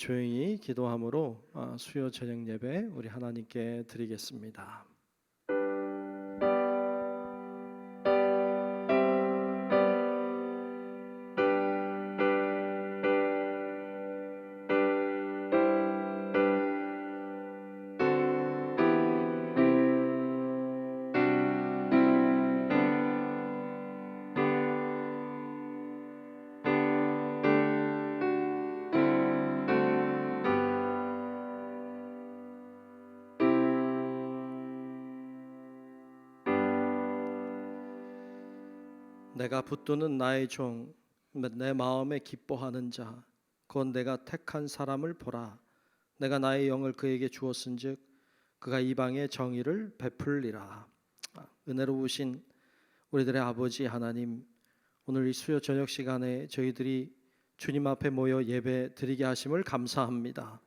조용히 기도함으로 수요 저녁 예배 우리 하나님께 드리겠습니다. 내가 붙드는 나의 종, 내 마음에 기뻐하는 자, 곧 내가 택한 사람을 보라. 내가 나의 영을 그에게 주었은즉 그가 이방의 정의를 베풀리라. 은혜로우신 우리들의 아버지 하나님, 오늘 이 수요 저녁 시간에 저희들이 주님 앞에 모여 예배 드리게 하심을 감사합니다.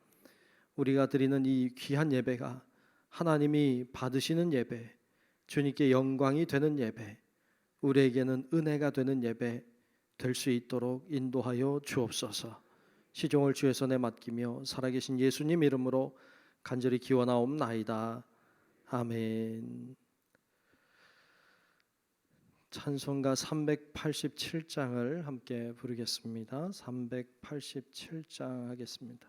우리가 드리는 이 귀한 예배가 하나님이 받으시는 예배, 주님께 영광이 되는 예배, 우리에게는 은혜가 되는 예배 될 수 있도록 인도하여 주옵소서. 시종을 주의 손에 맡기며 살아계신 예수님 이름으로 간절히 기원하옵나이다. 아멘. 찬송가 387장을 함께 부르겠습니다. 387장 하겠습니다.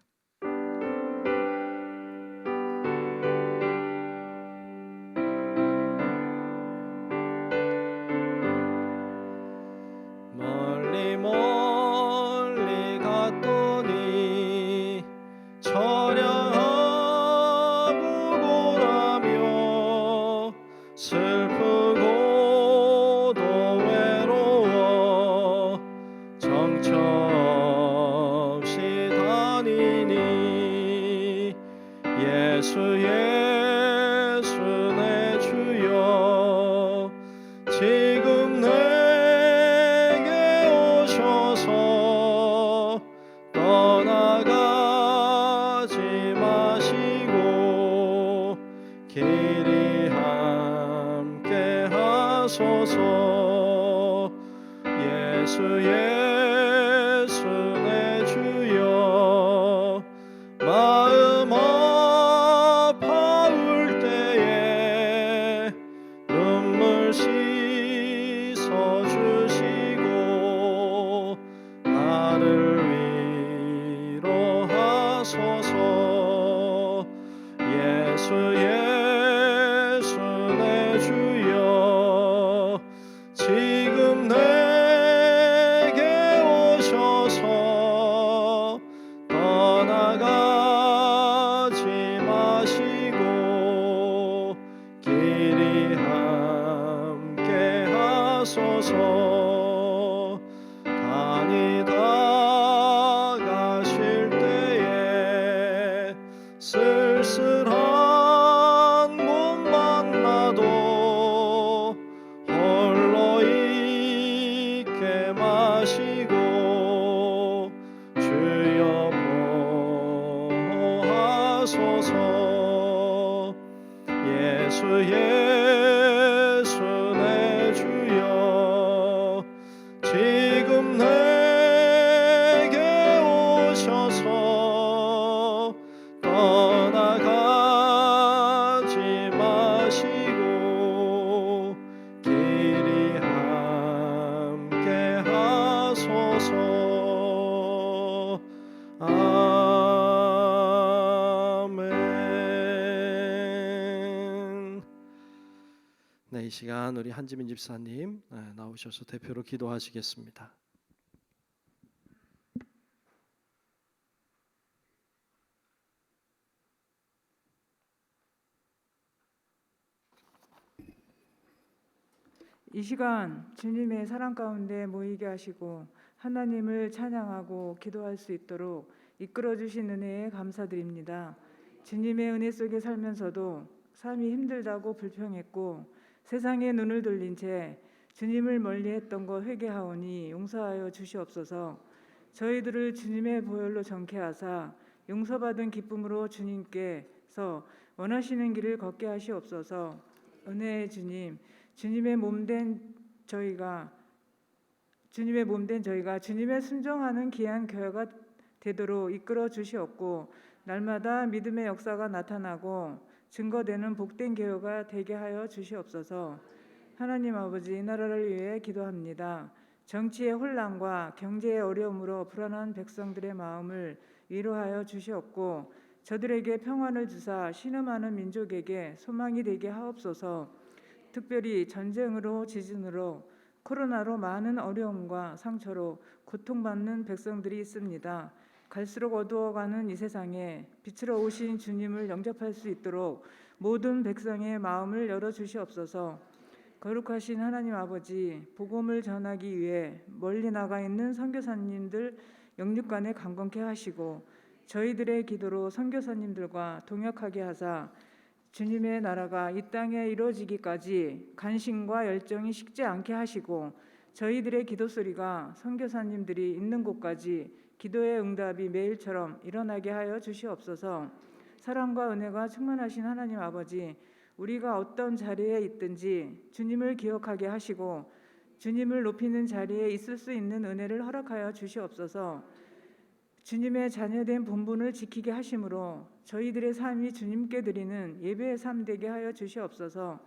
이 시간 우리 한지민 집사님 나오셔서 대표로 기도하시겠습니다. 이 시간 주님의 사랑 가운데 모이게 하시고 하나님을 찬양하고 기도할 수 있도록 이끌어 주신 은혜에 감사드립니다. 주님의 은혜 속에 살면서도 삶이 힘들다고 불평했고 세상에 눈을 돌린 채 주님을 멀리했던 것 회개하오니 용서하여 주시옵소서. 저희들을 주님의 보혈로 정케 하사 용서받은 기쁨으로 주님께서 원하시는 길을 걷게 하시옵소서. 은혜의 주님, 주님의 몸된 저희가 주님의 순종하는 귀한 교회가 되도록 이끌어 주시옵고 날마다 믿음의 역사가 나타나고 증거되는 복된 개혁가 되게 하여 주시옵소서. 하나님 아버지, 이 나라를 위해 기도합니다. 정치의 혼란과 경제의 어려움으로 불안한 백성들의 마음을 위로하여 주시옵고 저들에게 평안을 주사 신음하는 민족에게 소망이 되게 하옵소서. 특별히 전쟁으로 지진으로 코로나로 많은 어려움과 상처로 고통받는 백성들이 있습니다. 갈수록 어두워가는 이 세상에 빛으로 오신 주님을 영접할 수 있도록 모든 백성의 마음을 열어주시옵소서. 거룩하신 하나님 아버지, 복음을 전하기 위해 멀리 나가 있는 선교사님들 영육간에 강건케 하시고 저희들의 기도로 선교사님들과 동역하게 하사 주님의 나라가 이 땅에 이루어지기까지 간신과 열정이 식지 않게 하시고 저희들의 기도 소리가 선교사님들이 있는 곳까지 기도의 응답이 매일처럼 일어나게 하여 주시옵소서. 사랑과 은혜가 충만하신 하나님 아버지, 우리가 어떤 자리에 있든지 주님을 기억하게 하시고 주님을 높이는 자리에 있을 수 있는 은혜를 허락하여 주시옵소서. 주님의 자녀된 본분을 지키게 하심으로 저희들의 삶이 주님께 드리는 예배의 삶 되게 하여 주시옵소서.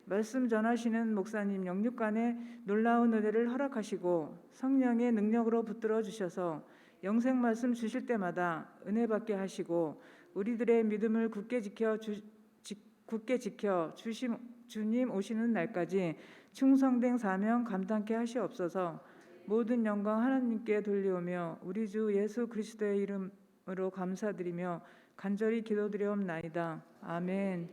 말씀 전하시는 목사님 영육간에 놀라운 은혜를 허락하시고 성령의 능력으로 붙들어 주셔서 영생 말씀 주실 때마다 은혜 받게 하시고 우리들의 믿음을 굳게 지켜 주심 주님 오시는 날까지 충성된 사명 감당케 하시옵소서. 모든 영광 하나님께 돌리오며 우리 주 예수 그리스도의 이름으로 감사드리며 간절히 기도드리옵나이다. 아멘.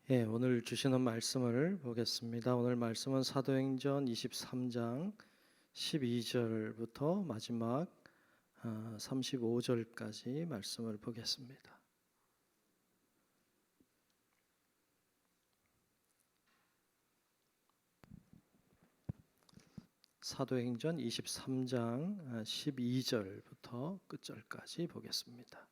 예, 오늘 주시는 말씀을 보겠습니다. 오늘 말씀은 사도행전 23장 12절부터 마지막 35절까지 말씀을 보겠습니다. 사도행전 23장 12절부터 끝절까지 보겠습니다.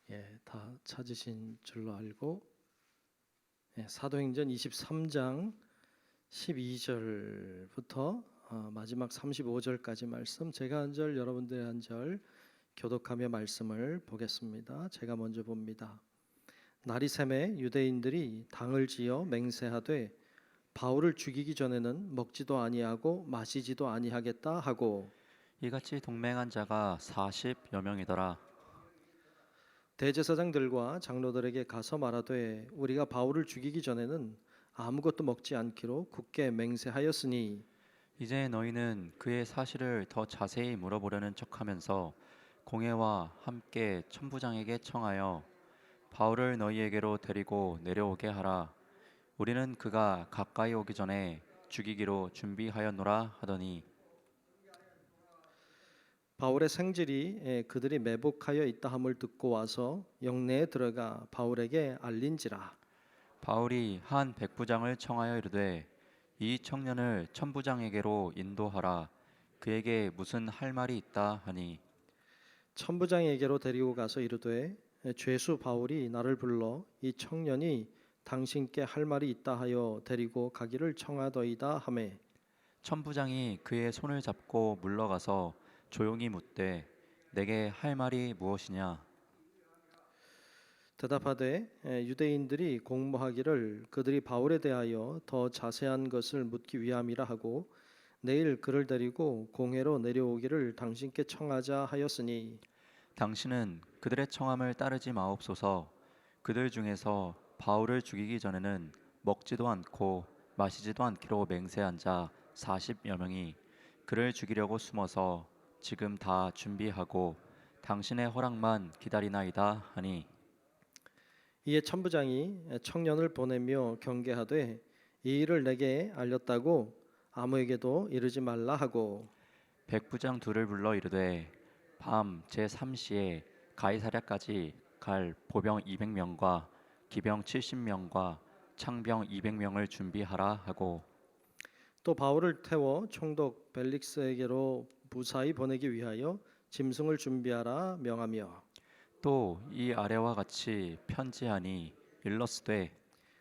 예, 다 찾으신 줄로 알고 사도행전 23장 12절부터 마지막 35절까지 말씀, 제가 한 절 여러분들의 한 절 교독하며 말씀을 보겠습니다. 제가 먼저 봅니다. 날이 새매 유대인들이 당을 지어 맹세하되 바울을 죽이기 전에는 먹지도 아니하고 마시지도 아니하겠다 하고 이같이 동맹한 자가 40여 명이더라. 대제사장들과 장로들에게 가서 말하되 우리가 바울을 죽이기 전에는 아무것도 먹지 않기로 굳게 맹세하였으니 이제 너희는 그의 사실을 더 자세히 물어보려는 척하면서 공회와 함께 천부장에게 청하여 바울을 너희에게로 데리고 내려오게 하라. 우리는 그가 가까이 오기 전에 죽이기로 준비하였노라 하더니 바울의 생질이 그들이 매복하여 있다 함을 듣고 와서 영내에 들어가 바울에게 알린지라. 바울이 한 백부장을 청하여 이르되 이 청년을 천부장에게로 인도하라. 그에게 무슨 할 말이 있다 하니 천부장에게로 데리고 가서 이르되 죄수 바울이 나를 불러 이 청년이 당신께 할 말이 있다 하여 데리고 가기를 청하더이다 하매 천부장이 그의 손을 잡고 물러가서 조용히 묻되 내게 할 말이 무엇이냐. 대답하되 유대인들이 공모하기를 그들이 바울에 대하여 더 자세한 것을 묻기 위함이라 하고 내일 그를 데리고 공회로 내려오기를 당신께 청하자 하였으니 당신은 그들의 청함을 따르지 마옵소서. 그들 중에서 바울을 죽이기 전에는 먹지도 않고 마시지도 않기로 맹세한 자 40여 명이 그를 죽이려고 숨어서 지금 다 준비하고 당신의 허락만 기다리나이다 하니 이에 천부장이 청년을 보내며 경계하되 이 일을 내게 알렸다고 아무에게도 이르지 말라 하고 백부장 둘을 불러 이르되 밤 제3시에 가이사랴까지 갈 보병 200명과 기병 70명과 창병 200명을 준비하라 하고 또 바울을 태워 총독 벨릭스에게로 무사히 보내기 위하여 짐승을 준비하라 명하며 또 이 아래와 같이 편지하니 일러스되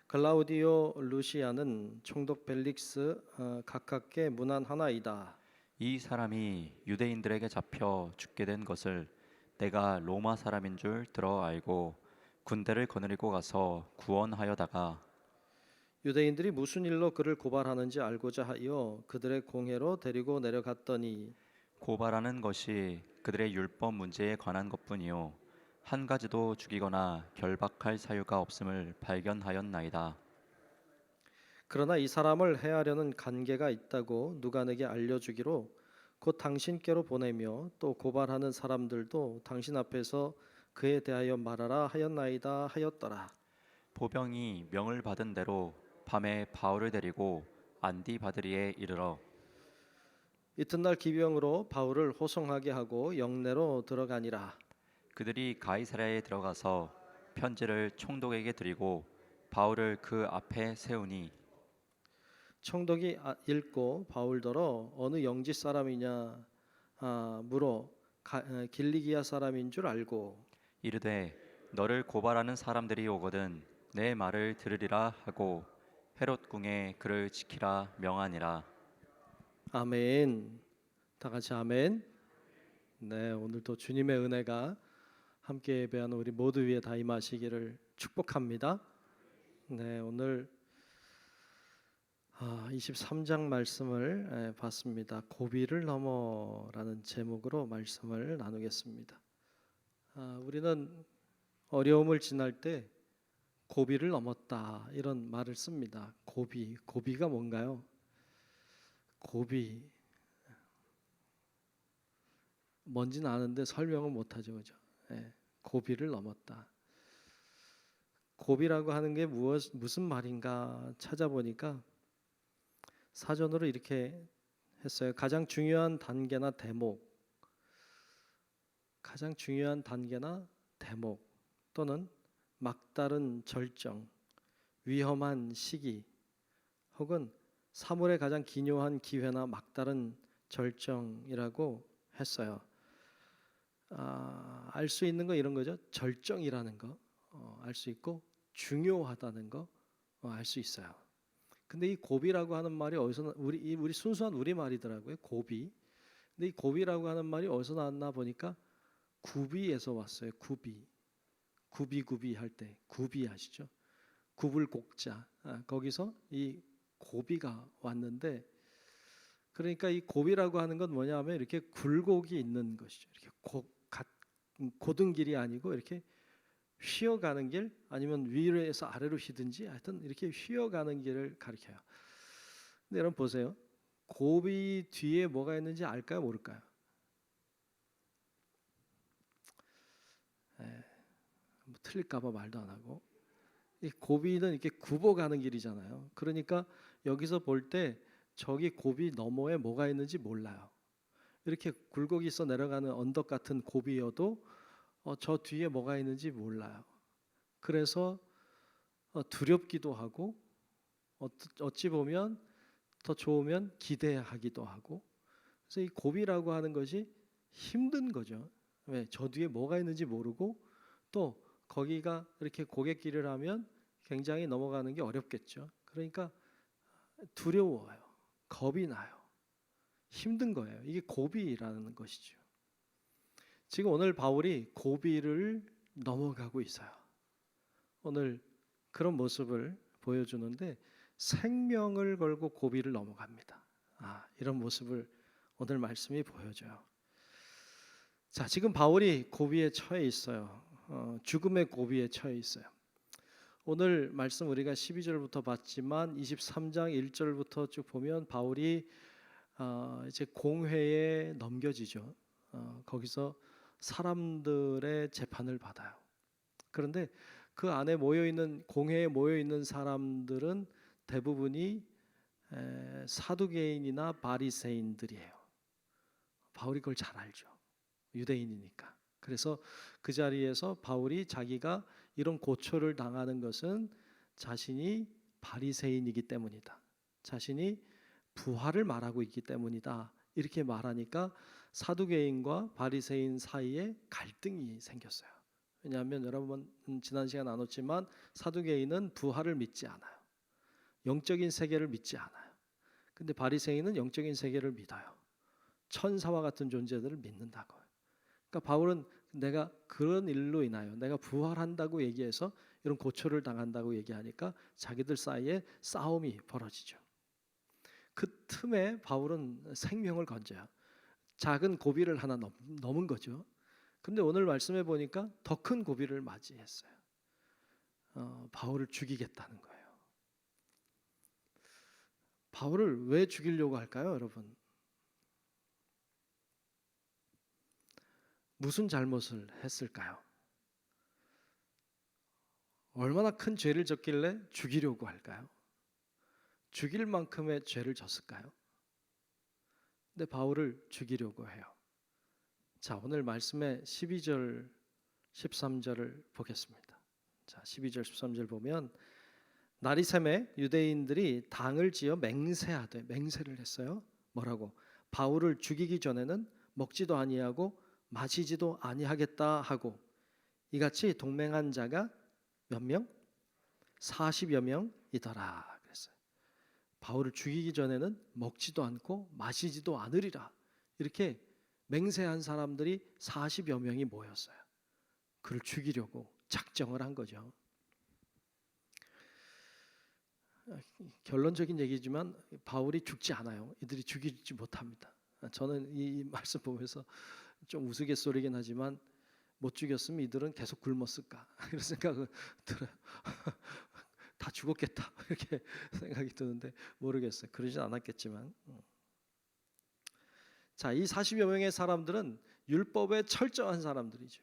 글라우디오 루시아는 총독 벨릭스 가깝게 문안하나이다. 이 사람이 유대인들에게 잡혀 죽게 된 것을 내가 로마 사람인 줄 들어 알고 군대를 거느리고 가서 구원하여다가 유대인들이 무슨 일로 그를 고발하는지 알고자 하여 그들의 공회로 데리고 내려갔더니 고발하는 것이 그들의 율법 문제에 관한 것뿐이요 한 가지도 죽이거나 결박할 사유가 없음을 발견하였나이다. 그러나 이 사람을 해하려는 관계가 있다고 누가 내게 알려주기로 곧 당신께로 보내며 또 고발하는 사람들도 당신 앞에서 그에 대하여 말하라 하였나이다 하였더라. 보병이 명을 받은 대로 밤에 바울을 데리고 안디바드리에 이르러 이튿날 기병으로 바울을 호송하게 하고 영내로 들어가니라. 그들이 가이사랴에 들어가서 편지를 총독에게 드리고 바울을 그 앞에 세우니 총독이 읽고 바울더러 어느 영지 사람이냐 물어 길리기아 사람인 줄 알고 이르되 너를 고발하는 사람들이 오거든 내 말을 들으리라 하고 헤롯 궁에 그를 지키라 명하니라. 아멘. 다 같이 아멘. 네, 오늘도 주님의 은혜가 함께 예배하는 우리 모두 위에 다 임하시기를 축복합니다. 네, 오늘 23장 말씀을 봤습니다. 고비를 넘어라는 제목으로 말씀을 나누겠습니다. 우리는 어려움을 지날 때 고비를 넘었다 이런 말을 씁니다. 고비가 뭔가요? 고비 뭔지는 아는데 설명은 못하죠, 그죠? 고비를 넘었다. 고비라고 하는 게 무슨 말인가 찾아보니까 사전으로 이렇게 했어요. 가장 중요한 단계나 대목 또는 막다른 절정, 위험한 시기 혹은 사물의 가장 기묘한 기회나 막다른 절정이라고 했어요. 알 수 있는 거 이런 거죠. 절정이라는 거 알 수 있고 중요하다는 거 알 수 있어요. 근데 이 고비라고 하는 말이 어디서 우리 순수한 우리 말이더라고요. 고비. 근데 이 고비라고 하는 말이 어디서 나왔나 보니까 구비에서 왔어요. 구비 할 때 구비 아시죠? 구불곡자 거기서 이 고비가 왔는데 그러니까 이 고비라고 하는 건 뭐냐면 이렇게 굴곡이 있는 것이죠. 이렇게 고든 길이 아니고 이렇게 휘어가는 길 아니면 위로에서 아래로 휘든지 하여튼 이렇게 휘어가는 길을 가리켜요. 근데 여러분 보세요. 고비 뒤에 뭐가 있는지 알까요? 모를까요? 뭐 틀릴까봐 말도 안 하고 이 고비는 이렇게 굽어가는 길이잖아요. 그러니까 여기서 볼 때 저기 고비 너머에 뭐가 있는지 몰라요. 이렇게 굴곡이 있어 내려가는 언덕 같은 고비여도 저 뒤에 뭐가 있는지 몰라요. 그래서 두렵기도 하고 어찌 보면 더 좋으면 기대하기도 하고 그래서 이 고비라고 하는 것이 힘든 거죠. 왜? 저 뒤에 뭐가 있는지 모르고 또 거기가 이렇게 고갯길을 하면 굉장히 넘어가는 게 어렵겠죠. 그러니까 두려워요. 겁이 나요. 힘든 거예요. 이게 고비라는 것이죠. 지금 오늘 바울이 고비를 넘어가고 있어요. 오늘 그런 모습을 보여주는데 생명을 걸고 고비를 넘어갑니다. 이런 모습을 오늘 말씀이 보여줘요. 자, 지금 바울이 고비에 처해 있어요. 죽음의 고비에 처해 있어요. 오늘 말씀 우리가 12절부터 봤지만 23장 1절부터 쭉 보면 바울이 이제 공회에 넘겨지죠. 거기서 사람들의 재판을 받아요. 그런데 그 안에 공회에 모여 있는 사람들은 대부분이 사두개인이나 바리새인들이에요. 바울이 그걸 잘 알죠. 유대인이니까. 그래서 그 자리에서 바울이 자기가 이런 고초를 당하는 것은 자신이 바리새인이기 때문이다. 자신이 부활을 말하고 있기 때문이다. 이렇게 말하니까 사두개인과 바리새인 사이에 갈등이 생겼어요. 왜냐하면 여러분 지난 시간 나눴지만 사두개인은 부활을 믿지 않아요. 영적인 세계를 믿지 않아요. 근데 바리새인은 영적인 세계를 믿어요. 천사와 같은 존재들을 믿는다고요. 그러니까 바울은 내가 그런 일로 인하여 내가 부활한다고 얘기해서 이런 고초를 당한다고 얘기하니까 자기들 사이에 싸움이 벌어지죠. 그 틈에 바울은 생명을 건져요. 작은 고비를 하나 넘은 거죠. 근데 오늘 말씀해 보니까 더 큰 고비를 맞이했어요. 바울을 죽이겠다는 거예요. 바울을 왜 죽이려고 할까요, 여러분? 무슨 잘못을 했을까요? 얼마나 큰 죄를 졌길래 죽이려고 할까요? 죽일 만큼의 죄를 졌을까요? 근데 바울을 죽이려고 해요. 자, 오늘 말씀의 12절, 13절을 보겠습니다. 자, 12절, 13절 보면 날이 새매 유대인들이 당을 지어 맹세하되 맹세를 했어요. 뭐라고? 바울을 죽이기 전에는 먹지도 아니하고 마시지도 아니하겠다 하고 이같이 동맹한 자가 몇 명? 40여 명이더라 그랬어요. 바울을 죽이기 전에는 먹지도 않고 마시지도 않으리라 이렇게 맹세한 사람들이 40여 명이 모였어요. 그를 죽이려고 작정을 한 거죠. 결론적인 얘기지만 바울이 죽지 않아요. 이들이 죽이지 못합니다. 저는 이 말씀 보면서 좀 우스갯소리긴 하지만 못 죽였으면 이들은 계속 굶었을까 이런 생각을 들어요. 다 죽었겠다 이렇게 생각이 드는데 모르겠어요. 그러진 않았겠지만. 자, 이 40여 명의 사람들은 율법에 철저한 사람들이죠.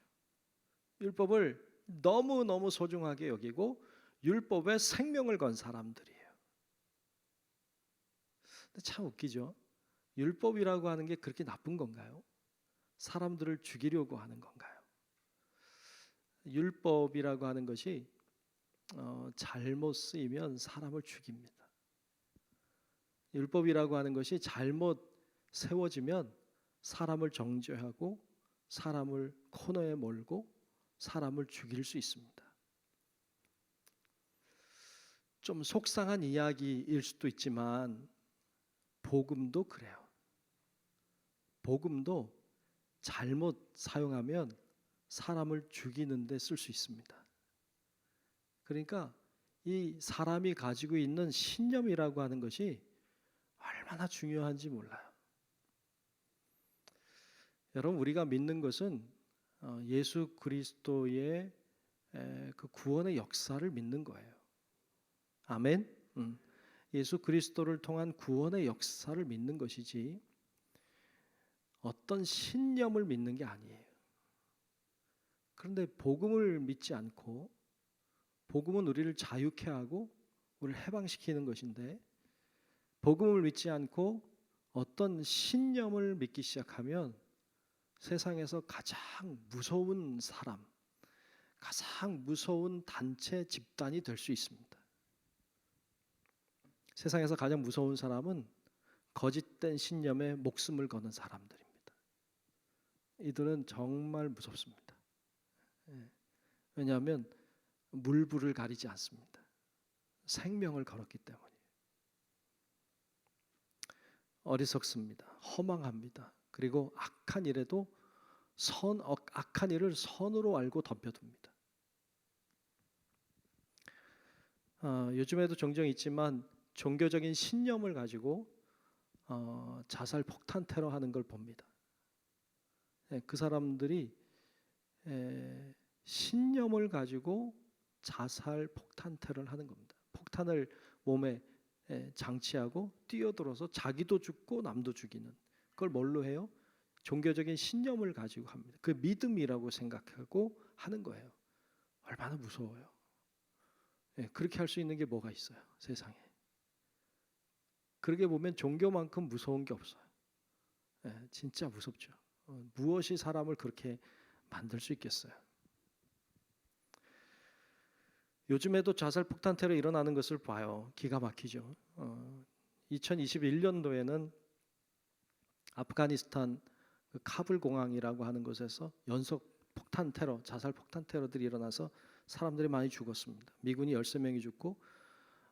율법을 너무너무 소중하게 여기고 율법에 생명을 건 사람들이에요. 근데 참 웃기죠. 율법이라고 하는 게 그렇게 나쁜 건가요? 사람들을 죽이려고 하는 건가요? 율법이라고 하는 것이 잘못 쓰이면 사람을 죽입니다. 율법이라고 하는 것이 잘못 세워지면 사람을 정죄하고 사람을 코너에 몰고 사람을 죽일 수 있습니다. 좀 속상한 이야기일 수도 있지만 복음도 그래요. 복음도 잘못 사용하면 사람을 죽이는 데 쓸 수 있습니다. 그러니까 이 사람이 가지고 있는 신념이라고 하는 것이 얼마나 중요한지 몰라요. 여러분 우리가 믿는 것은 예수 그리스도의 그 구원의 역사를 믿는 거예요. 아멘. 예수 그리스도를 통한 구원의 역사를 믿는 것이지 어떤 신념을 믿는 게 아니에요. 그런데 복음을 믿지 않고 복음은 우리를 자유케 하고 우리를 해방시키는 것인데 복음을 믿지 않고 어떤 신념을 믿기 시작하면 세상에서 가장 무서운 사람, 가장 무서운 단체, 집단이 될 수 있습니다. 세상에서 가장 무서운 사람은 거짓된 신념에 목숨을 거는 사람들입니다. 이들은 정말 무섭습니다. 왜냐하면 물불을 가리지 않습니다. 생명을 걸었기 때문이에요. 어리석습니다. 허망합니다. 그리고 악한 일에도 악한 일을 선으로 알고 덮여둡니다. 요즘에도 종종 있지만 종교적인 신념을 가지고 자살 폭탄 테러하는 걸 봅니다. 그 사람들이 신념을 가지고 자살 폭탄 테러를 하는 겁니다. 폭탄을 몸에 장치하고 뛰어들어서 자기도 죽고 남도 죽이는 그걸 뭘로 해요? 종교적인 신념을 가지고 합니다. 그 믿음이라고 생각하고 하는 거예요. 얼마나 무서워요. 그렇게 할 수 있는 게 뭐가 있어요, 세상에. 그렇게 보면 종교만큼 무서운 게 없어요. 진짜 무섭죠. 무엇이 사람을 그렇게 만들 수 있겠어요? 요즘에도 자살 폭탄 테러 일어나는 것을 봐요. 기가 막히죠. 2021년도에는 아프가니스탄 그 카불 공항이라고 하는 곳에서 연속 폭탄 테러, 자살 폭탄 테러들이 일어나서 사람들이 많이 죽었습니다. 미군이 13명이 죽고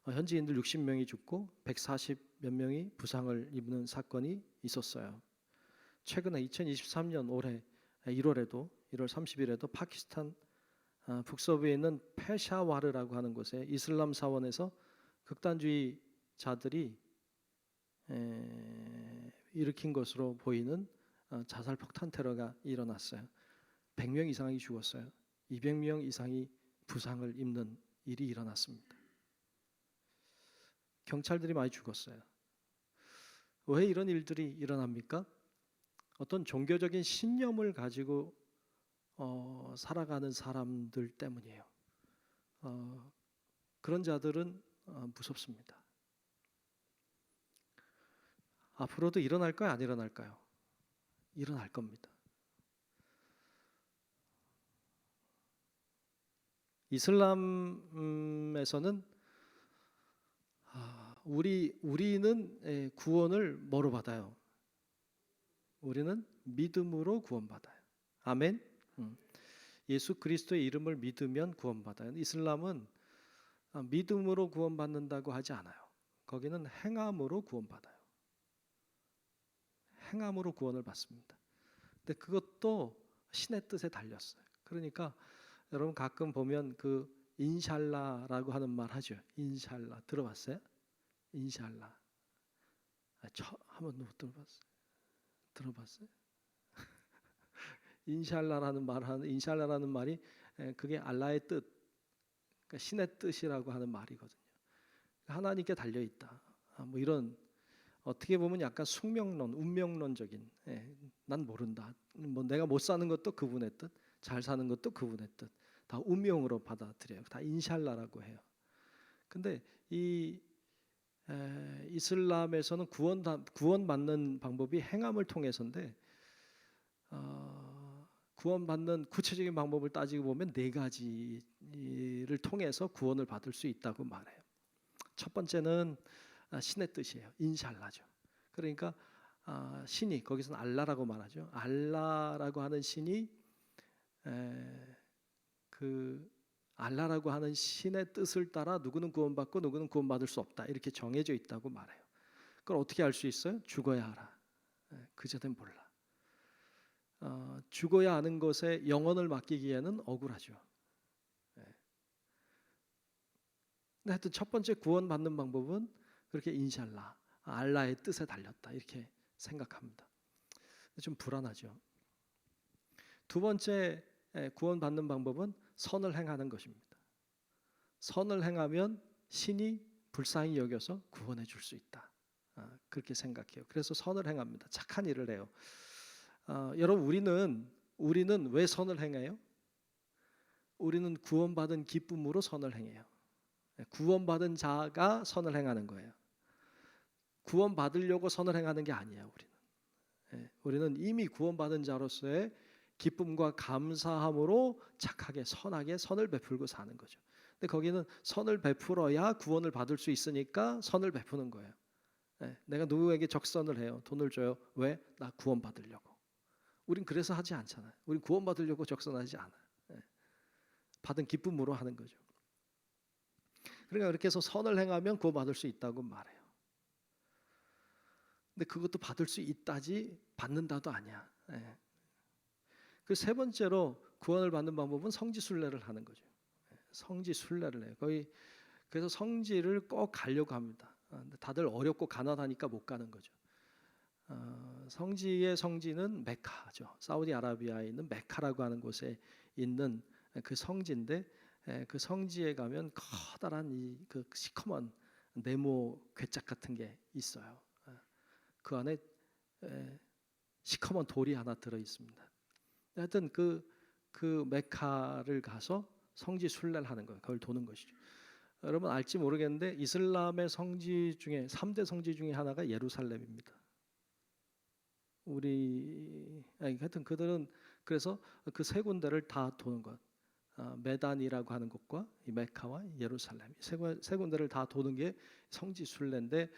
현지인들 60명이 죽고 140몇 명이 부상을 입는 사건이 있었어요. 최근에 2023년 올해 1월 30일에도 파키스탄 북서부에 있는 페샤와르라고 하는 곳에 이슬람 사원에서 극단주의자들이 일으킨 것으로 보이는 자살 폭탄 테러가 일어났어요. 100명 이상이 죽었어요. 200명 이상이 부상을 입는 일이 일어났습니다. 경찰들이 많이 죽었어요. 왜 이런 일들이 일어납니까? 어떤 종교적인 신념을 가지고 살아가는 사람들 때문이에요. 그런 자들은 무섭습니다. 앞으로도 일어날까요? 안 일어날까요? 일어날 겁니다. 이슬람에서는 우리는 구원을 뭐로 받아요? 우리는 믿음으로 구원받아요. 아멘. 예수 그리스도의 이름을 믿으면 구원받아요. 이슬람은 믿음으로 구원받는다고 하지 않아요. 거기는 행함으로 구원받아요. 행함으로 구원을 받습니다. 근데 그것도 신의 뜻에 달렸어요. 그러니까 여러분 가끔 보면 그 인샬라라고 하는 말 하죠. 인샬라 들어봤어요? 인샬라. 한 번도 못 들어봤어요. 들어봤어요? 인샬라라는 말이 그게 알라의 뜻, 그러니까 신의 뜻이라고 하는 말이거든요. 하나님께 달려 있다. 뭐 이런 어떻게 보면 약간 숙명론, 운명론적인. 난 모른다. 뭐 내가 못 사는 것도 그분의 뜻, 잘 사는 것도 그분의 뜻. 다 운명으로 받아들여요. 다 인샬라라고 해요. 근데 이 이슬람에서는 구원받는 방법이 행함을 통해서인데 구원받는 구체적인 방법을 따지고 보면 4가지를 통해서 구원을 받을 수 있다고 말해요. 첫 번째는 신의 뜻이에요. 인샬라죠. 그러니까 신이, 거기서는 알라라고 말하죠. 알라라고 하는 신이 그 알라라고 하는 신의 뜻을 따라 누구는 구원받고 누구는 구원받을 수 없다. 이렇게 정해져 있다고 말해요. 그걸 어떻게 알 수 있어요? 죽어야 알아. 그저는 몰라. 죽어야 아는 것에 영혼을 맡기기에는 억울하죠. 근데 하여튼 첫 번째 구원받는 방법은 그렇게 인샬라, 알라의 뜻에 달렸다 이렇게 생각합니다. 좀 불안하죠. 두 번째 구원받는 방법은 선을 행하는 것입니다. 선을 행하면 신이 불쌍히 여겨서 구원해 줄 수 있다. 그렇게 생각해요. 그래서 선을 행합니다. 착한 일을 해요. 여러분 우리는 왜 선을 행해요? 우리는 구원받은 기쁨으로 선을 행해요. 구원받은 자가 선을 행하는 거예요. 구원받으려고 선을 행하는 게 아니에요. 우리는 이미 구원받은 자로서의 기쁨과 감사함으로 착하게 선하게 선을 베풀고 사는 거죠. 근데 거기는 선을 베풀어야 구원을 받을 수 있으니까 선을 베푸는 거예요. 내가 누구에게 적선을 해요. 돈을 줘요. 왜? 나 구원받으려고. 우린 그래서 하지 않잖아요. 우린 구원받으려고 적선하지 않아요. 받은 기쁨으로 하는 거죠. 그러니까 그렇게 해서 선을 행하면 구원받을 수 있다고 말해요. 근데 그것도 받을 수 있다지 받는다도 아니야. 그 세 번째로 구원을 받는 방법은 성지순례를 하는 거죠. 성지순례를 해요. 그래서 성지를 꼭 가려고 합니다. 다들 어렵고 가난하니까 못 가는 거죠. 성지의 성지는 메카죠. 사우디아라비아에 있는 메카라고 하는 곳에 있는 그 성지인데 그 성지에 가면 커다란 그 시커먼 네모 괴짝 같은 게 있어요. 그 안에 시커먼 돌이 하나 들어 있습니다. 하여튼 그 메카를 가서 성지 순례를 하는 거예요. 그걸 도는 것이죠. 여러분 알지 모르겠는데 이슬람의 성지 중에 3대 성지 중에 하나가 예루살렘입니다. 하여튼 그들은 그래서 그 세 군데를 다 도는 것. 메단이라고 하는 곳과 이 메카와 예루살렘 세 군데를 다 도는 게 성지 순례인데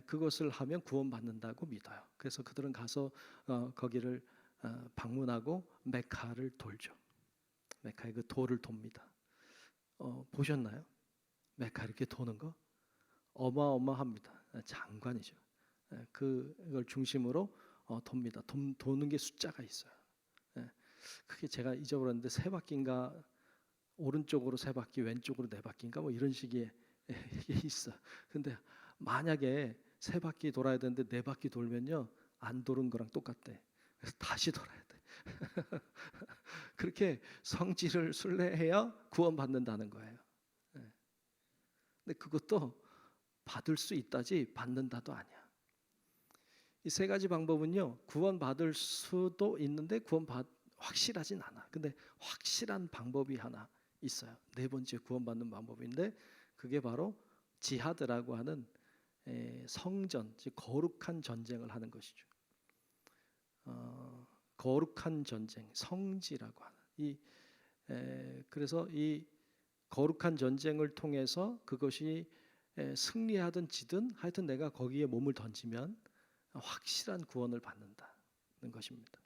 그것을 하면 구원받는다고 믿어요. 그래서 그들은 가서 거기를 방문하고 메카를 돌죠. 메카의 그 돌을 돕니다. 보셨나요? 메카 이렇게 도는 거 어마어마합니다. 장관이죠. 그걸 중심으로 돕니다. 도는 게 숫자가 있어요. 그게 제가 잊어버렸는데 세 바퀴인가 오른쪽으로 세 바퀴, 왼쪽으로 네 바퀴인가 뭐 이런 식의 이게 있어. 근데 만약에 세 바퀴 돌아야 되는데 네 바퀴 돌면요 안 도는 거랑 똑같대. 그래서 다시 돌아야 돼. 그렇게 성지를 순례해야 구원받는다는 거예요. 근데 그것도 받을 수 있다지 받는다도 아니야. 이 세 가지 방법은요 구원받을 수도 있는데 확실하진 않아. 근데 확실한 방법이 하나 있어요. 네 번째 구원받는 방법인데 그게 바로 지하드라고 하는 성전, 즉 거룩한 전쟁을 하는 것이죠. 거룩한 전쟁, 성지라고 하는 그래서 이 거룩한 전쟁을 통해서 그것이 승리하든 지든 하여튼 내가 거기에 몸을 던지면 확실한 구원을 받는다는 것입니다.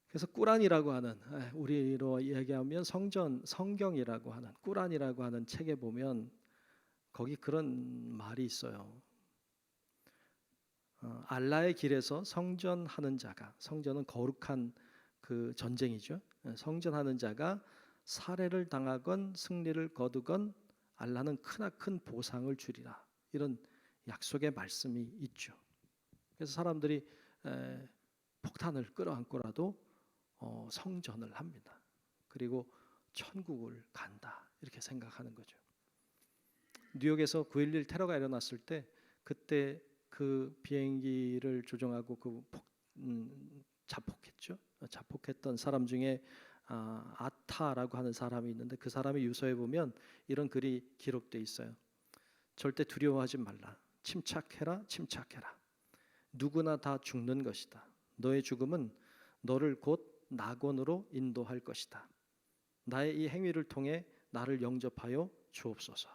그래서 꾸란이라고 하는 우리로 이야기하면 성경이라고 하는 꾸란이라고 하는 책에 보면 거기 그런 말이 있어요. 알라의 길에서 성전하는 자가 성전은 거룩한 그 전쟁이죠. 성전하는 자가 살해를 당하건 승리를 거두건 알라는 크나큰 보상을 주리라. 이런 약속의 말씀이 있죠. 그래서 사람들이 폭탄을 끌어안고라도 성전을 합니다. 그리고 천국을 간다 이렇게 생각하는 거죠. 뉴욕에서 9.11 테러가 일어났을 때 그때 그 비행기를 조종하고 자폭했죠. 자폭했던 사람 중에 아타라고 하는 사람이 있는데 그 사람의 유서에 보면 이런 글이 기록돼 있어요. 절대 두려워하지 말라. 침착해라, 침착해라. 누구나 다 죽는 것이다. 너의 죽음은 너를 곧 낙원으로 인도할 것이다. 나의 이 행위를 통해 나를 영접하여 주옵소서.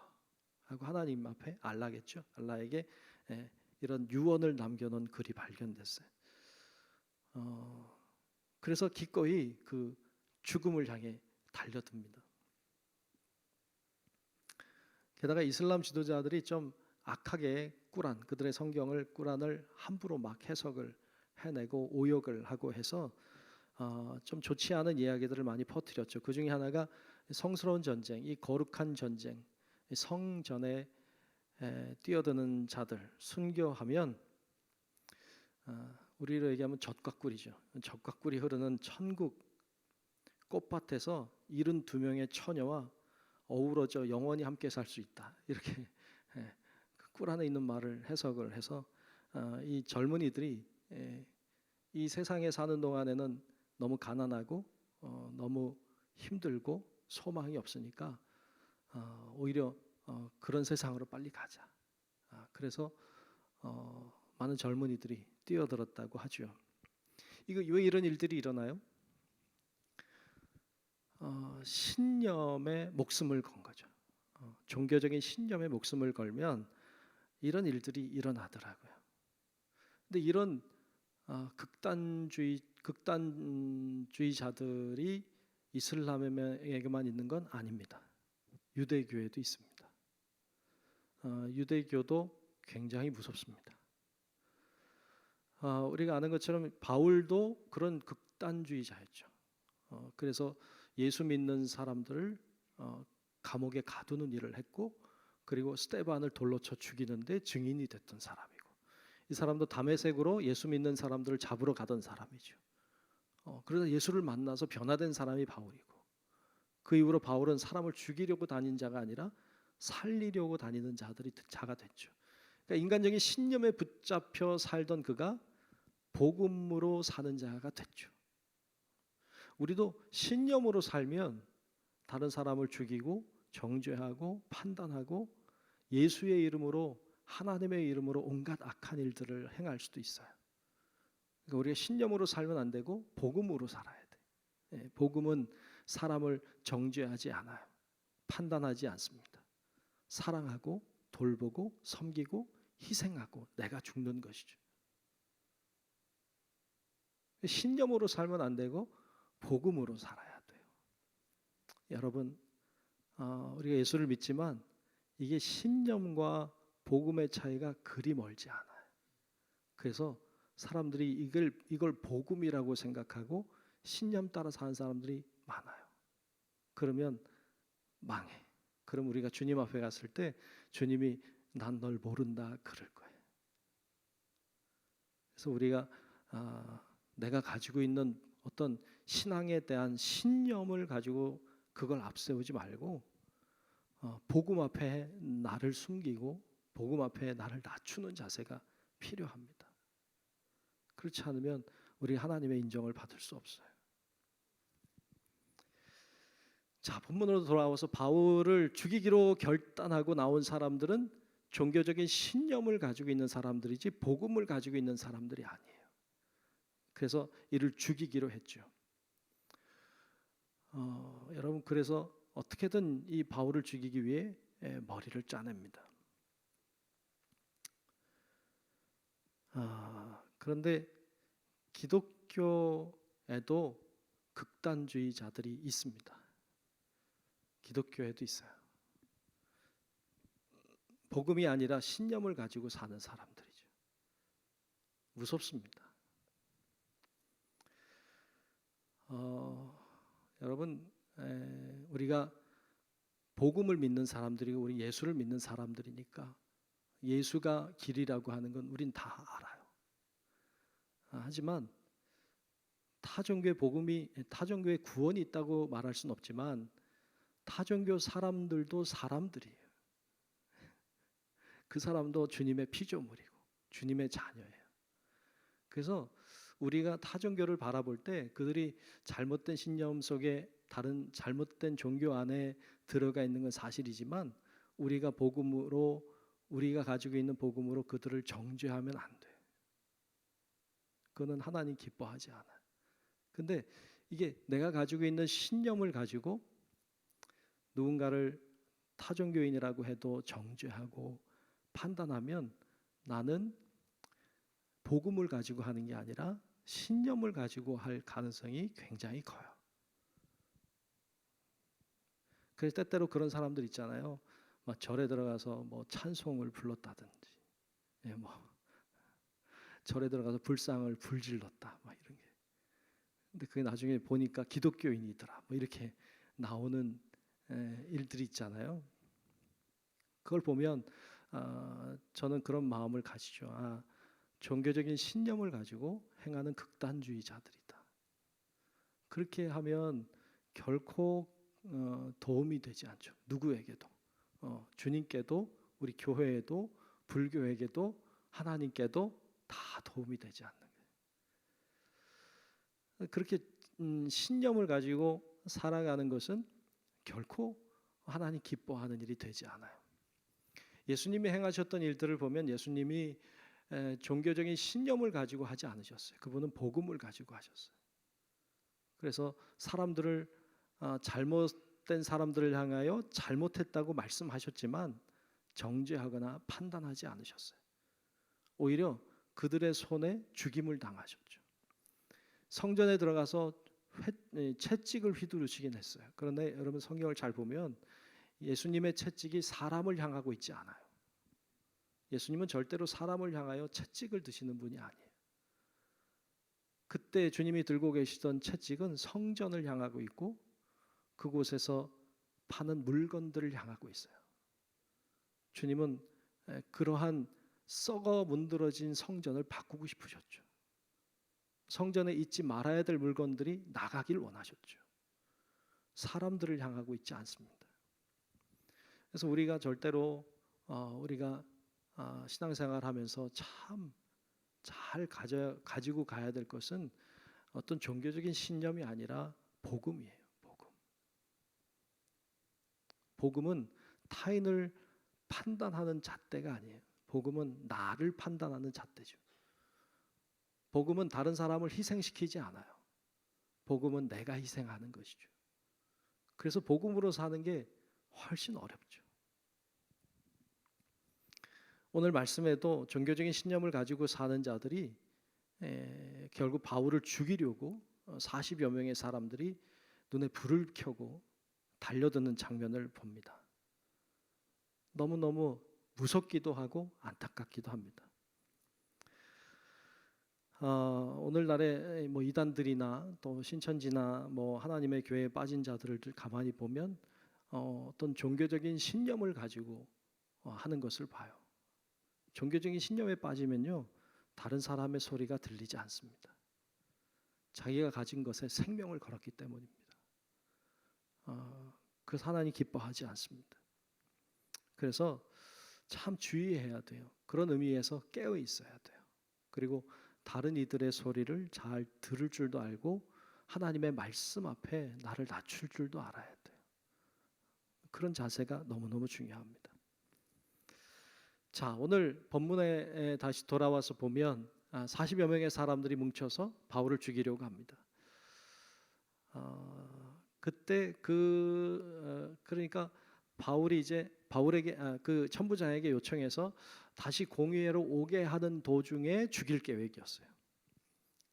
하고 하나님 앞에 알라겠죠. 알라에게 이런 유언을 남겨놓은 글이 발견됐어요. 그래서 기꺼이 그 죽음을 향해 달려듭니다. 게다가 이슬람 지도자들이 좀 악하게 그들의 성경을 꾸란을 함부로 막 해석을 해내고 오역을 하고 해서 좀 좋지 않은 이야기들을 많이 퍼뜨렸죠. 그 중에 하나가 성스러운 전쟁, 이 거룩한 전쟁, 성전에 뛰어드는 자들 순교하면 우리로 얘기하면 젖과 꿀이죠. 젖과 꿀이 흐르는 천국 꽃밭에서 72명의 처녀와 어우러져 영원히 함께 살 수 있다. 이렇게 꿀 안에 있는 말을 해석을 해서 이 젊은이들이 이 세상에 사는 동안에는 너무 가난하고 너무 힘들고 소망이 없으니까 오히려 그런 세상으로 빨리 가자. 그래서 많은 젊은이들이 뛰어들었다고 하죠. 이거 왜 이런 일들이 일어나요? 신념에 목숨을 건 거죠. 종교적인 신념에 목숨을 걸면 이런 일들이 일어나더라고요. 근데 이런 극단주의자들이 이슬람에게만 있는 건 아닙니다. 유대교에도 있습니다. 유대교도 굉장히 무섭습니다. 우리가 아는 것처럼 바울도 그런 극단주의자였죠. 그래서 예수 믿는 사람들을 감옥에 가두는 일을 했고 그리고 스데반을 돌로 쳐 죽이는데 증인이 됐던 사람이고 이 사람도 다메섹으로 예수 믿는 사람들을 잡으러 가던 사람이죠. 그래서 예수를 만나서 변화된 사람이 바울이고 그 이후로 바울은 사람을 죽이려고 다닌 자가 아니라 살리려고 다니는 자가 됐죠. 그러니까 인간적인 신념에 붙잡혀 살던 그가 복음으로 사는 자가 됐죠. 우리도 신념으로 살면 다른 사람을 죽이고 정죄하고 판단하고 예수의 이름으로 하나님의 이름으로 온갖 악한 일들을 행할 수도 있어요. 그러니까 우리가 신념으로 살면 안 되고 복음으로 살아야 돼. 예, 복음은 사람을 정죄하지 않아요. 판단하지 않습니다. 사랑하고 돌보고 섬기고 희생하고 내가 죽는 것이죠. 신념으로 살면 안 되고 복음으로 살아야 돼요. 여러분, 우리가 예수를 믿지만 이게 신념과 복음의 차이가 그리 멀지 않아요. 그래서 사람들이 이걸 복음이라고 생각하고 신념 따라 사는 사람들이 많아요. 그러면 망해. 그럼 우리가 주님 앞에 갔을 때 주님이 난 널 모른다 그럴 거예요. 그래서 우리가 내가 가지고 있는 어떤 신앙에 대한 신념을 가지고 그걸 앞세우지 말고 복음 앞에 나를 숨기고 복음 앞에 나를 낮추는 자세가 필요합니다. 그렇지 않으면 우리 하나님의 인정을 받을 수 없어요. 자, 본문으로 돌아와서 바울을 죽이기로 결단하고 나온 사람들은 종교적인 신념을 가지고 있는 사람들이지 복음을 가지고 있는 사람들이 아니에요. 그래서 이를 죽이기로 했죠. 여러분, 그래서 어떻게든 이 바울을 죽이기 위해 머리를 짜냅니다. 그런데 기독교에도 극단주의자들이 있습니다. 기독교에도 있어요. 복음이 아니라 신념을 가지고 사는 사람들이죠. 무섭습니다. 여러분, 우리가 복음을 믿는 사람들이고 우리 예수를 믿는 사람들이니까 예수가 길이라고 하는 건 우린 다 알아요. 하지만 타종교의 복음이 타종교의 구원이 있다고 말할 수는 없지만 타종교 사람들도 사람들이에요. 그 사람도 주님의 피조물이고 주님의 자녀예요. 그래서 우리가 타종교를 바라볼 때 그들이 잘못된 신념 속에 다른 잘못된 종교 안에 들어가 있는 건 사실이지만 우리가 가지고 있는 복음으로 그들을 정죄하면 안 돼요. 그거는 하나님 기뻐하지 않아요. 근데 이게 내가 가지고 있는 신념을 가지고 누군가를 타종교인이라고 해도 정죄하고 판단하면 나는 복음을 가지고 하는 게 아니라 신념을 가지고 할 가능성이 굉장히 커요. 그래서 때때로 그런 사람들 있잖아요. 막 절에 들어가서 뭐 찬송을 불렀다든지, 절에 들어가서 불상을 불질렀다, 막 이런 게. 근데 그게 나중에 보니까 기독교인이더라, 뭐 이렇게 나오는 일들이 있잖아요. 그걸 보면 저는 그런 마음을 가지죠. 종교적인 신념을 가지고 행하는 극단주의자들이다. 그렇게 하면 결코 도움이 되지 않죠. 누구에게도, 주님께도, 우리 교회에도, 불교에게도, 하나님께도 다 도움이 되지 않는 거예요. 그렇게 신념을 가지고 살아가는 것은 결코 하나님 기뻐하는 일이 되지 않아요. 예수님이 행하셨던 일들을 보면 예수님이 종교적인 신념을 가지고 하지 않으셨어요. 그분은 복음을 가지고 하셨어요. 그래서 사람들을 잘못된 사람들을 향하여 잘못했다고 말씀하셨지만 정죄하거나 판단하지 않으셨어요. 오히려 그들의 손에 죽임을 당하셨죠. 성전에 들어가서 채찍을 휘두르시긴 했어요. 그런데 여러분 성경을 잘 보면 예수님의 채찍이 사람을 향하고 있지 않아요. 예수님은 절대로 사람을 향하여 채찍을 드시는 분이 아니에요. 그때 주님이 들고 계시던 채찍은 성전을 향하고 있고 그곳에서 파는 물건들을 향하고 있어요. 주님은 그러한 썩어 문드러진 성전을 바꾸고 싶으셨죠. 성전에 있지 말아야 될 물건들이 나가길 원하셨죠. 사람들을 향하고 있지 않습니다. 그래서 우리가 절대로 우리가 신앙생활하면서 참 잘 가지고 가야 될 것은 어떤 종교적인 신념이 아니라 복음이에요. 복음은 타인을 판단하는 잣대가 아니에요. 복음은 나를 판단하는 잣대죠. 복음은 다른 사람을 희생시키지 않아요. 복음은 내가 희생하는 것이죠. 그래서 복음으로 사는 게 훨씬 어렵죠. 오늘 말씀에도 종교적인 신념을 가지고 사는 자들이 결국 바울을 죽이려고 40여 명의 사람들이 눈에 불을 켜고 달려드는 장면을 봅니다. 너무너무 무섭기도 하고 안타깝기도 합니다. 오늘날의 뭐 이단들이나 또 신천지나 뭐 하나님의 교회에 빠진 자들을 가만히 보면 어떤 종교적인 신념을 가지고 하는 것을 봐요. 종교적인 신념에 빠지면요, 다른 사람의 소리가 들리지 않습니다. 자기가 가진 것에 생명을 걸었기 때문입니다. 그래서 하나님 기뻐하지 않습니다. 그래서 참 주의해야 돼요. 그런 의미에서 깨어 있어야 돼요. 그리고 다른 이들의 소리를 잘 들을 줄도 알고 하나님의 말씀 앞에 나를 낮출 줄도 알아야 돼요. 그런 자세가 너무너무 중요합니다. 자, 오늘 본문에 다시 돌아와서 보면 40여 명의 사람들이 뭉쳐서 바울을 죽이려고 합니다. 그때 그러니까 바울이 이제 바울에게 그 천부장에게 요청해서 다시 공회로 오게 하는 도중에 죽일 계획이었어요.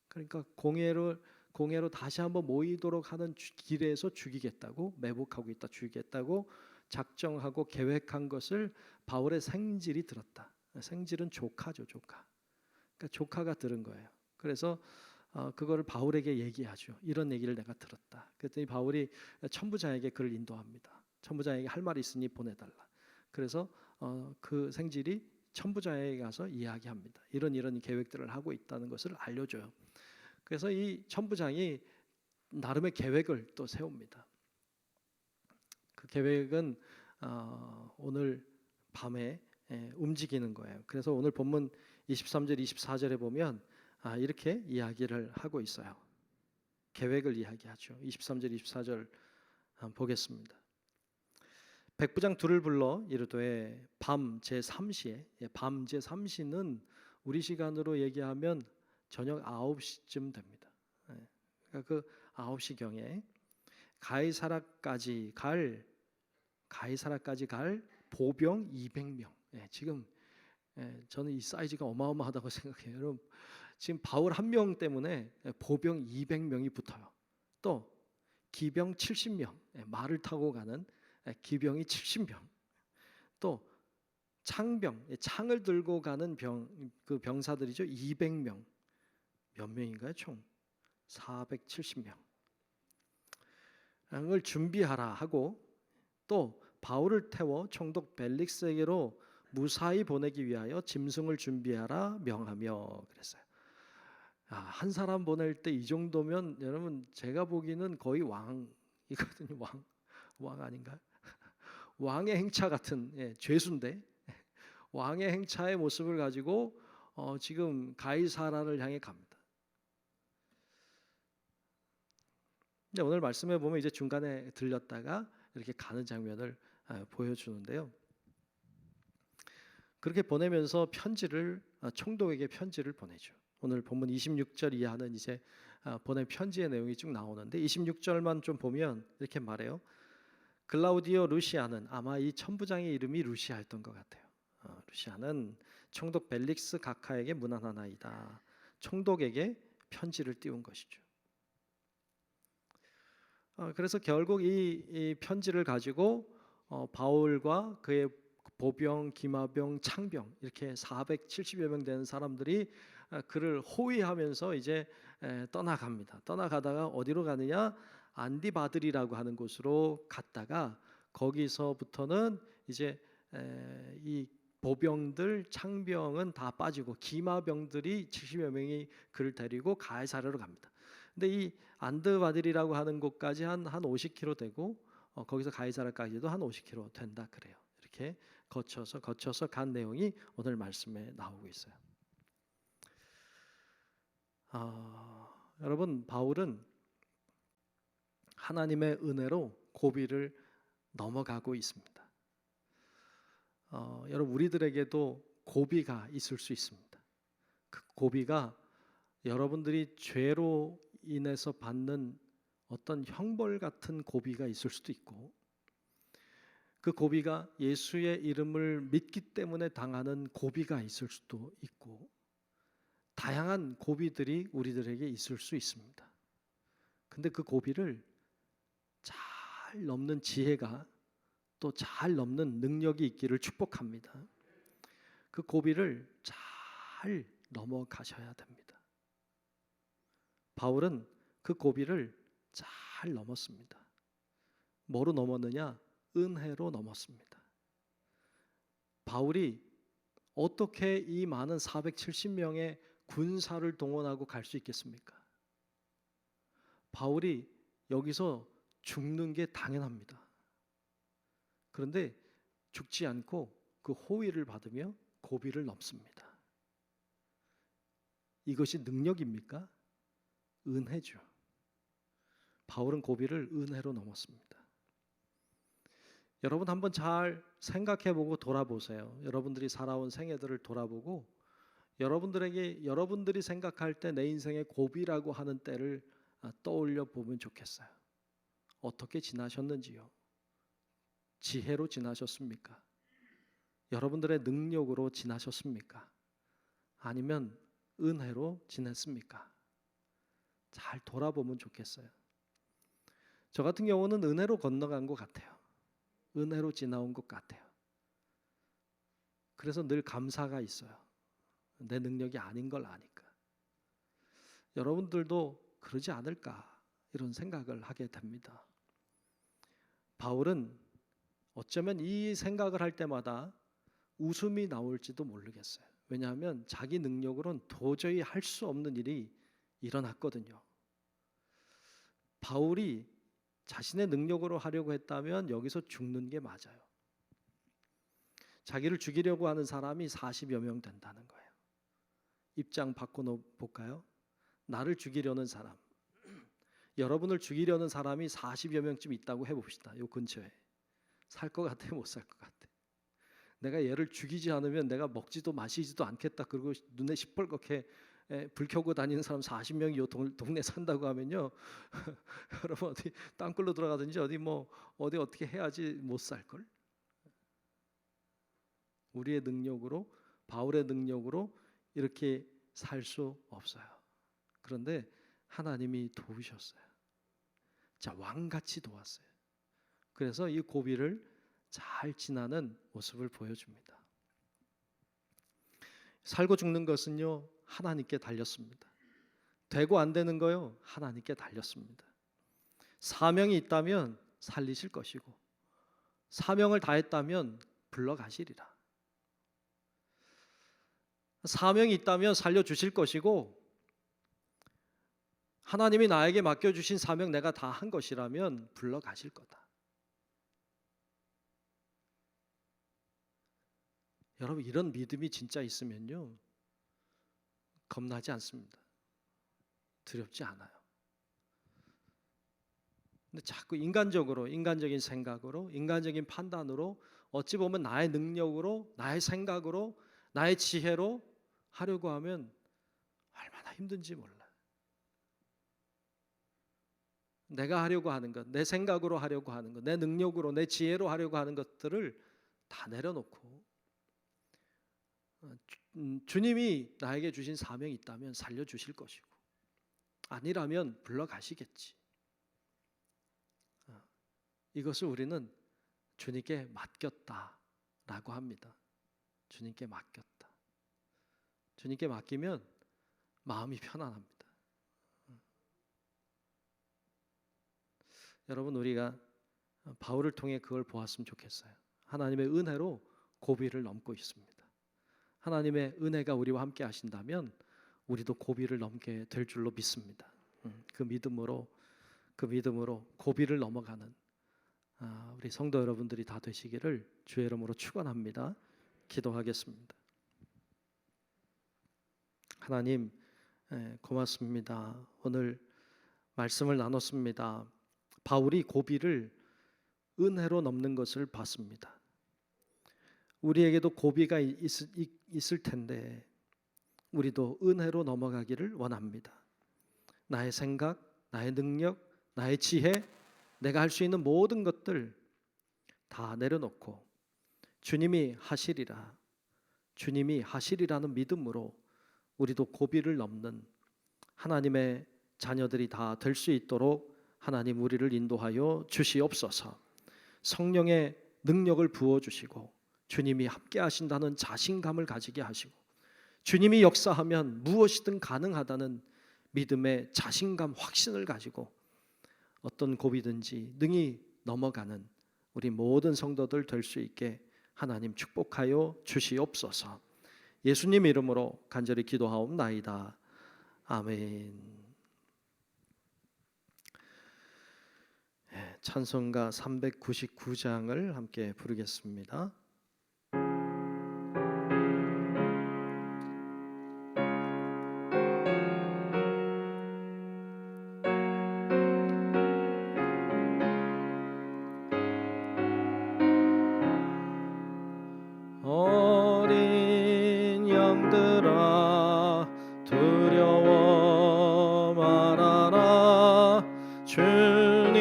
그러니까 공회로 다시 한번 모이도록 하는 길에서 죽이겠다고, 매복하고 있다 죽이겠다고 작정하고 계획한 것을 바울의 생질이 들었다. 생질은 조카죠, 조카. 그러니까 조카가 들은 거예요. 그래서 그거를 바울에게 얘기하죠. 이런 얘기를 내가 들었다. 그랬더니 바울이 천부장에게 그를 인도합니다. 천부장에게 할 말이 있으니 보내달라. 그래서 그 생질이 천부장에게 가서 이야기합니다. 이런 계획들을 하고 있다는 것을 알려줘요. 그래서 이 천부장이 나름의 계획을 또 세웁니다. 그 계획은 오늘 밤에 움직이는 거예요. 그래서 오늘 본문 23절, 24절에 보면 이렇게 이야기를 하고 있어요. 계획을 이야기하죠. 23절, 24절 보겠습니다. 백부장 둘을 불러 이르되 밤 제3시에, 밤 제3시는 우리 시간으로 얘기하면 저녁 9시쯤 됩니다. 그러니까 그 9시경에 가이사라까지 갈 보병 200명. 지금 저는 이 사이즈가 어마어마하다고 생각해요. 여러분, 지금 바울 한 명 때문에 보병 200명이 붙어요. 또 기병 70명, 말을 타고 가는 기병이 70명. 또 창병, 창을 들고 가는 그 병사들이죠. 200명. 몇 명인가요? 총 470명. 을 준비하라 하고 또 바울을 태워 총독 벨릭스에게로 무사히 보내기 위하여 짐승을 준비하라 명하며 그랬어요. 한 사람 보낼 때 이 정도면 여러분 제가 보기에는 거의 왕이거든요. 왕 아닌가요? 왕의 행차 같은 죄수인데 왕의 행차의 모습을 가지고 지금 가이사라를 향해 갑니다. 근데 오늘 말씀해 보면 이제 중간에 들렸다가 이렇게 가는 장면을 보여주는데요. 그렇게 보내면서 총독에게 편지를 보내죠. 오늘 본문 26절 이하는 이제 보낸 편지의 내용이 쭉 나오는데 26절만 좀 보면 이렇게 말해요. 글라우디오 루시아는, 아마 이 천부장의 이름이 루시아였던 것 같아요. 루시아는 총독 벨릭스 각하에게 문안하나이다. 총독에게 편지를 띄운 것이죠. 그래서 결국 이 편지를 가지고 바울과 그의 보병, 기마병, 창병 이렇게 470여 명 되는 사람들이 그를 호위하면서 이제 떠나갑니다. 떠나가다가 어디로 가느냐? 안디바들이라고 하는 곳으로 갔다가 거기서부터는 이제 이 보병들, 창병은 다 빠지고 기마병들이 70여 명이 그를 데리고 가이사랴로 갑니다. 근데 이 안드바들이라고 하는 곳까지 한 50km 되고 거기서 가이사랴까지도 한 50km 된다 그래요. 이렇게 거쳐서 간 내용이 오늘 말씀에 나오고 있어요. 여러분, 바울은 하나님의 은혜로 고비를 넘어가고 있습니다. 여러분, 우리들에게도 고비가 있을 수 있습니다. 그 고비가 여러분들이 죄로 인해서 받는 어떤 형벌 같은 고비가 있을 수도 있고, 그 고비가 예수의 이름을 믿기 때문에 당하는 고비가 있을 수도 있고, 다양한 고비들이 우리들에게 있을 수 있습니다. 근데 그 고비를 잘 넘는 지혜가, 또 잘 넘는 능력이 있기를 축복합니다. 그 고비를 잘 넘어가셔야 됩니다. 바울은 그 고비를 잘 넘었습니다. 뭐로 넘었느냐? 은혜로 넘었습니다. 바울이 어떻게 이 많은 470명의 군사를 동원하고 갈 수 있겠습니까? 바울이 여기서 죽는 게 당연합니다. 그런데 죽지 않고 그 호위를 받으며 고비를 넘습니다. 이것이 능력입니까? 은혜죠. 바울은 고비를 은혜로 넘었습니다. 여러분 한번 잘 생각해보고 돌아보세요. 여러분들이 살아온 생애들을 돌아보고 여러분들이 생각할 때 내 인생의 고비라고 하는 때를 떠올려 보면 좋겠어요. 어떻게 지나셨는지요? 지혜로 지나셨습니까? 여러분들의 능력으로 지나셨습니까? 아니면 은혜로 지냈습니까? 잘 돌아보면 좋겠어요. 저 같은 경우는 은혜로 건너간 것 같아요. 은혜로 지나온 것 같아요. 그래서 늘 감사가 있어요. 내 능력이 아닌 걸 아니까. 여러분들도 그러지 않을까 이런 생각을 하게 됩니다. 바울은 어쩌면 이 생각을 할 때마다 웃음이 나올지도 모르겠어요. 왜냐하면 자기 능력으로는 도저히 할 수 없는 일이 일어났거든요. 바울이 자신의 능력으로 하려고 했다면 여기서 죽는 게 맞아요. 자기를 죽이려고 하는 사람이 40여 명 된다는 거예요. 입장 바꿔볼까요? 나를 죽이려는 사람, 여러분을 죽이려는 사람이 40여 명쯤 있다고 해봅시다. 요 근처에. 살 것 같아요? 못 살 것 같아요? 내가 얘를 죽이지 않으면 내가 먹지도 마시지도 않겠다. 그리고 눈에 시뻘겋게 불 켜고 다니는 사람 40명이 요 동네 산다고 하면요. 여러분 어디 땅굴로 들어가든지 어디 어떻게 해야지 못 살 걸. 우리의 능력으로, 바울의 능력으로 이렇게 살 수 없어요. 그런데 하나님이 도우셨어요. 자, 왕같이 도왔어요. 그래서 이 고비를 잘 지나는 모습을 보여줍니다. 살고 죽는 것은요, 하나님께 달렸습니다. 되고 안 되는 거요, 하나님께 달렸습니다. 사명이 있다면 살리실 것이고, 사명을 다했다면 불러가시리라. 사명이 있다면 살려주실 것이고, 하나님이 나에게 맡겨주신 사명 내가 다 한 것이라면 불러가실 거다. 여러분 이런 믿음이 진짜 있으면요, 겁나지 않습니다. 두렵지 않아요. 근데 자꾸 인간적인 생각으로, 인간적인 판단으로, 어찌 보면 나의 능력으로, 나의 생각으로, 나의 지혜로 하려고 하면 얼마나 힘든지 몰라요. 내가 하려고 하는 것, 내 생각으로 하려고 하는 것, 내 능력으로, 내 지혜로 하려고 하는 것들을 다 내려놓고 주님이 나에게 주신 사명이 있다면 살려주실 것이고, 아니라면 불러가시겠지. 이것을 우리는 주님께 맡겼다라고 합니다. 주님께 맡겼다. 주님께 맡기면 마음이 편안합니다. 여러분 우리가 바울을 통해 그걸 보았으면 좋겠어요. 하나님의 은혜로 고비를 넘고 있습니다. 하나님의 은혜가 우리와 함께 하신다면 우리도 고비를 넘게 될 줄로 믿습니다. 그 믿음으로 고비를 넘어가는 우리 성도 여러분들이 다 되시기를 주의 이름으로 축원합니다. 기도하겠습니다. 하나님 고맙습니다. 오늘 말씀을 나눴습니다. 바울이 고비를 은혜로 넘는 것을 봤습니다. 우리에게도 고비가 있을 텐데 우리도 은혜로 넘어가기를 원합니다. 나의 생각, 나의 능력, 나의 지혜, 내가 할 수 있는 모든 것들 다 내려놓고 주님이 하시리라, 주님이 하시리라는 믿음으로 우리도 고비를 넘는 하나님의 자녀들이 다 될 수 있도록 하나님 우리를 인도하여 주시옵소서. 성령의 능력을 부어주시고 주님이 함께 하신다는 자신감을 가지게 하시고 주님이 역사하면 무엇이든 가능하다는 믿음의 자신감, 확신을 가지고 어떤 고비든지 능히 넘어가는 우리 모든 성도들 될 수 있게 하나님 축복하여 주시옵소서. 예수님 이름으로 간절히 기도하옵나이다. 아멘. 찬송가 399장을 함께 부르겠습니다. 어린 양들아 두려워 말아라. 주님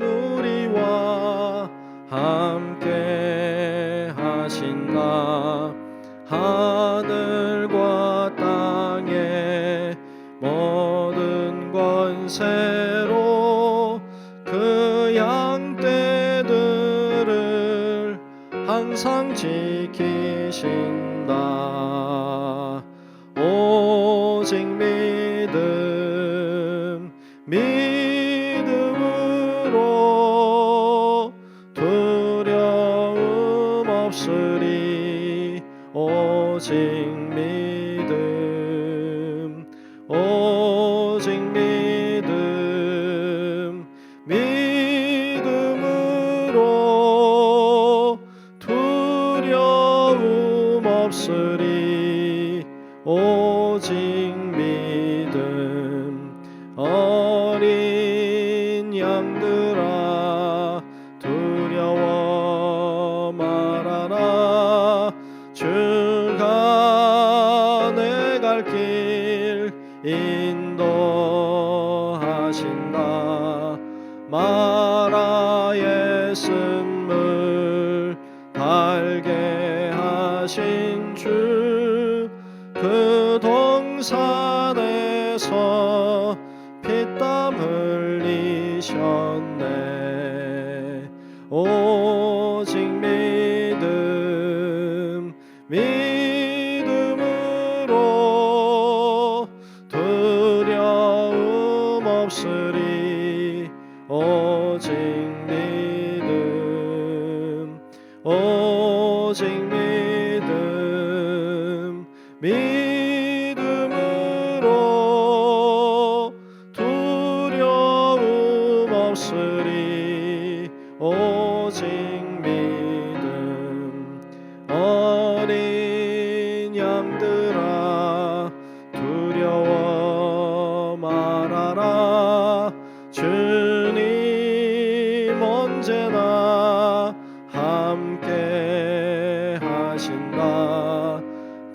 우리와 함께 하신다. 하늘과 땅의 모든 권세로 그 양떼들을 항상 지키신다. 오직 믿음으로 두려움 없으리. 오직 믿음, 오직 믿음으로 두려움 없으리. 오직 믿음. 어린 양들아 두려워 말아라. 주가 내 갈 길 인도하신다. 마라의 쓴물 달게 하신 주 그 동산에서 피땀 흘리셨네. 오직 믿음으로 두려움 없으리. 오직 믿음, 오직 믿음으로 두려움 없으리. 오직 믿음. 어린 양들아 두려워 말아라. 주님 언제나 함께 하신다.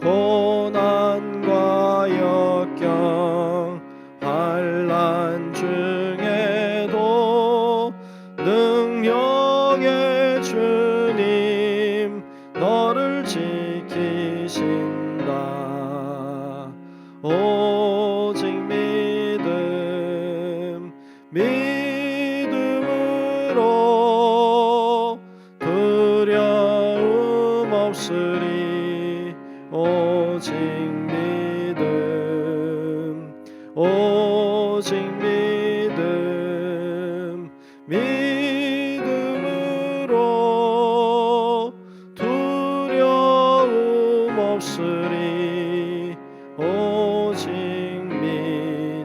고난과 역경 환난 중에도 능력의 주님 너를 지키신다. 오직 믿음으로 두려움 없으리. 오직 믿음, 오직 믿음으로 두려움 없으리. 오직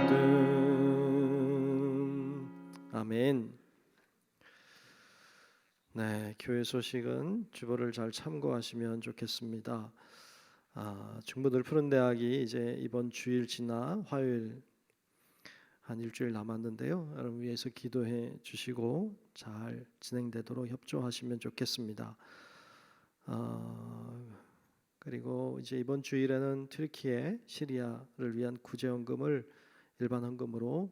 믿음. 아멘. 네, 교회 소식은 주보를 잘 참고하시면 좋겠습니다. 중부들 푸른대학이 이제 이번 주일 지나 화요일 한 일주일 남았는데요. 여러분 위해서 기도해 주시고 잘 진행되도록 협조하시면 좋겠습니다. 그리고 이제 이번 주일에는 튀르키예, 시리아를 위한 구제헌금을 일반 헌금으로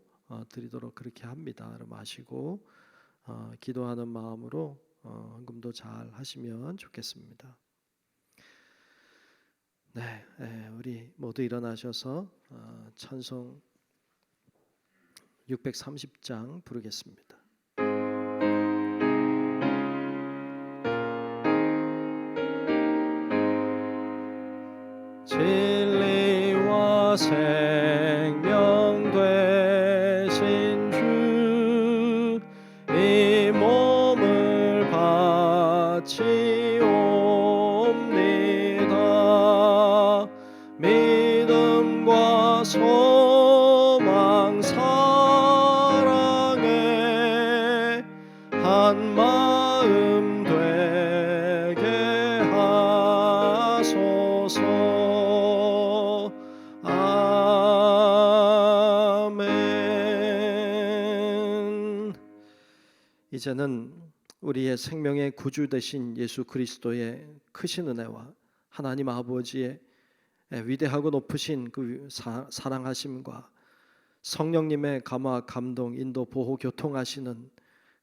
드리도록 그렇게 합니다. 여러분 아시고 기도하는 마음으로 헌금도 잘 하시면 좋겠습니다. 네, 우리 모두 일어나셔서 찬송 630장 부르겠습니다. 진리와 생명 되신 주, 이 몸을 바치옵니다. 믿음과 소망 사랑에 한 마음 되게 하소서. 아멘. 이제는 우리의 생명의 구주 되신 예수 그리스도의 크신 은혜와 하나님 아버지의 위대하고 높으신 그 사랑하심과 성령님의 감화, 감동, 인도, 보호, 교통하시는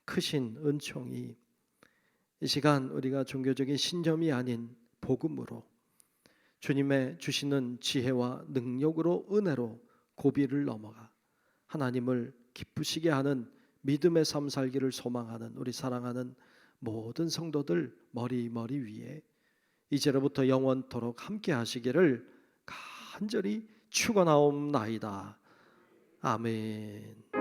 크신 은총이 이 시간 우리가 종교적인 신념이 아닌 복음으로 주님의 주시는 지혜와 능력으로 은혜로 고비를 넘어가 하나님을 기쁘시게 하는 믿음의 삶 살기를 소망하는 우리 사랑하는 모든 성도들 머리 위에 이제로부터 영원토록 함께 하시기를 간절히 축원하옵나이다. 아멘.